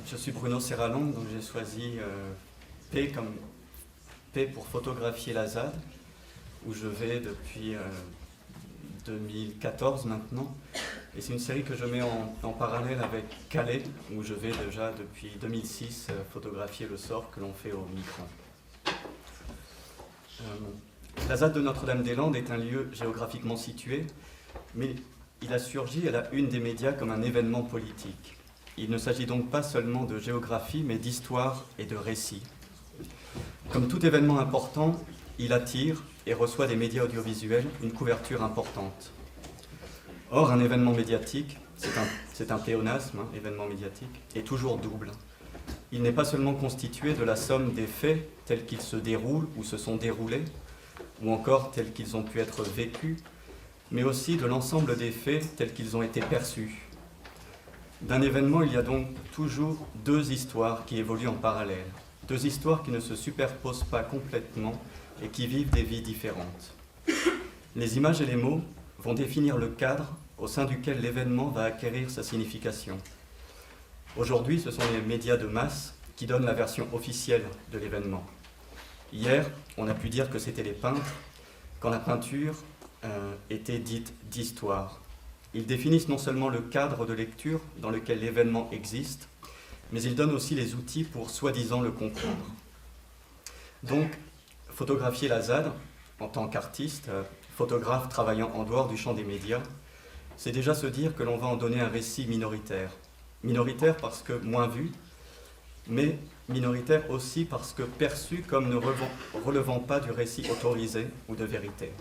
Je suis Bruno Serralon, donc j'ai choisi P comme P pour photographier la ZAD, où je vais depuis 2014 maintenant. Et c'est une série que je mets en parallèle avec Calais, où je vais déjà depuis 2006 photographier le sort que l'on fait aux migrants. La ZAD de Notre-Dame-des-Landes est un lieu géographiquement situé, mais il a surgi à la une des médias comme un événement politique. Il ne s'agit donc pas seulement de géographie, mais d'histoire et de récit. Comme tout événement important, il attire et reçoit des médias audiovisuels une couverture importante. Or, un événement médiatique, c'est un pléonasme, événement médiatique, est toujours double. Il n'est pas seulement constitué de la somme des faits tels qu'ils se déroulent ou se sont déroulés, ou encore tels qu'ils ont pu être vécus, mais aussi de l'ensemble des faits tels qu'ils ont été perçus. D'un événement, il y a donc toujours deux histoires qui évoluent en parallèle, deux histoires qui ne se superposent pas complètement et qui vivent des vies différentes. Les images et les mots vont définir le cadre au sein duquel l'événement va acquérir sa signification. Aujourd'hui, ce sont les médias de masse qui donnent la version officielle de l'événement. Hier, on a pu dire que c'était les peintres, quand la peinture était dite d'histoire. Ils définissent non seulement le cadre de lecture dans lequel l'événement existe, mais ils donnent aussi les outils pour soi-disant le comprendre. Donc, photographier la ZAD en tant qu'artiste, photographe travaillant en dehors du champ des médias, c'est déjà se dire que l'on va en donner un récit minoritaire. Minoritaire parce que moins vu, mais minoritaire aussi parce que perçu comme ne relevant pas du récit autorisé ou de vérité.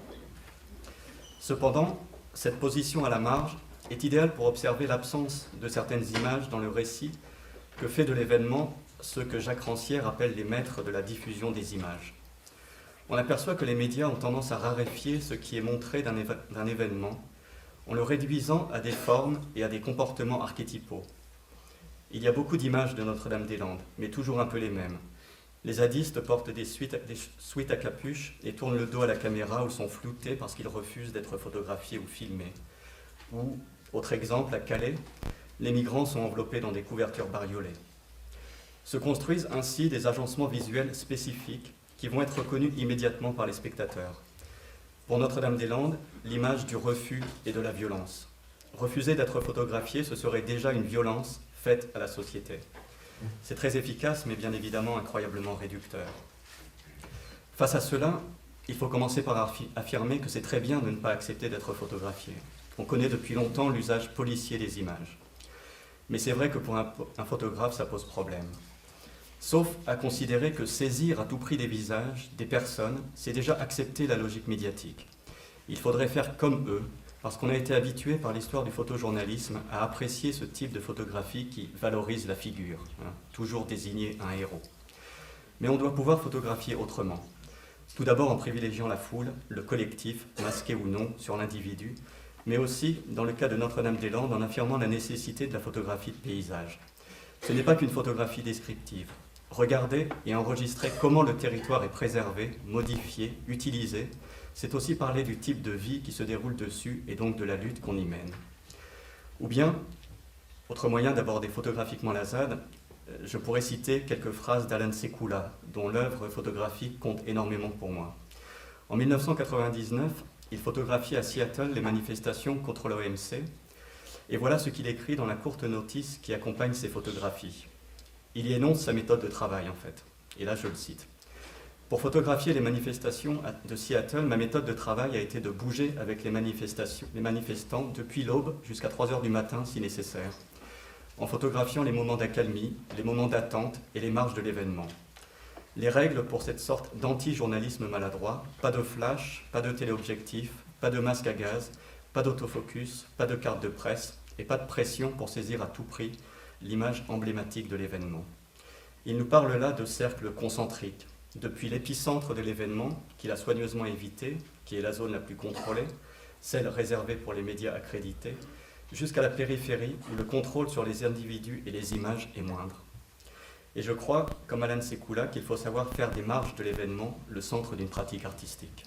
Cependant, cette position à la marge est idéale pour observer l'absence de certaines images dans le récit que fait de l'événement ce que Jacques Rancière appelle les maîtres de la diffusion des images. On aperçoit que les médias ont tendance à raréfier ce qui est montré d'un événement en le réduisant à des formes et à des comportements archétypaux. Il y a beaucoup d'images de Notre-Dame-des-Landes, mais toujours un peu les mêmes. Les zadistes portent des sweats à capuche et tournent le dos à la caméra ou sont floutés parce qu'ils refusent d'être photographiés ou filmés. Ou, autre exemple, à Calais, les migrants sont enveloppés dans des couvertures bariolées. Se construisent ainsi des agencements visuels spécifiques qui vont être reconnus immédiatement par les spectateurs. Pour Notre-Dame-des-Landes, l'image du refus et de la violence. Refuser d'être photographié, ce serait déjà une violence faite à la société. C'est très efficace, mais bien évidemment incroyablement réducteur. Face à cela, il faut commencer par affirmer que c'est très bien de ne pas accepter d'être photographié. On connaît depuis longtemps l'usage policier des images. Mais c'est vrai que pour un photographe, ça pose problème. Sauf à considérer que saisir à tout prix des visages, des personnes, c'est déjà accepter la logique médiatique. Il faudrait faire comme eux, parce qu'on a été habitué par l'histoire du photojournalisme à apprécier ce type de photographie qui valorise la figure, toujours désigner un héros. Mais on doit pouvoir photographier autrement. Tout d'abord en privilégiant la foule, le collectif, masqué ou non, sur l'individu, mais aussi, dans le cas de Notre-Dame-des-Landes, en affirmant la nécessité de la photographie de paysage. Ce n'est pas qu'une photographie descriptive. Regarder et enregistrer comment le territoire est préservé, modifié, utilisé, c'est aussi parler du type de vie qui se déroule dessus et donc de la lutte qu'on y mène. Ou bien, autre moyen d'aborder photographiquement la ZAD, je pourrais citer quelques phrases d'Alan Sekula, dont l'œuvre photographique compte énormément pour moi. En 1999, il photographiait à Seattle les manifestations contre l'OMC, et voilà ce qu'il écrit dans la courte notice qui accompagne ses photographies. Il y énonce sa méthode de travail, en fait, et là je le cite. Pour photographier les manifestations de Seattle, ma méthode de travail a été de bouger avec les manifestants depuis l'aube jusqu'à 3 heures du matin si nécessaire, en photographiant les moments d'accalmie, les moments d'attente et les marges de l'événement. Les règles pour cette sorte d'anti-journalisme maladroit, pas de flash, pas de téléobjectif, pas de masque à gaz, pas d'autofocus, pas de carte de presse et pas de pression pour saisir à tout prix l'image emblématique de l'événement. Il nous parle là de cercles concentriques, depuis l'épicentre de l'événement, qu'il a soigneusement évité, qui est la zone la plus contrôlée, celle réservée pour les médias accrédités, jusqu'à la périphérie où le contrôle sur les individus et les images est moindre. Et je crois, comme Alan Sekula, qu'il faut savoir faire des marges de l'événement le centre d'une pratique artistique.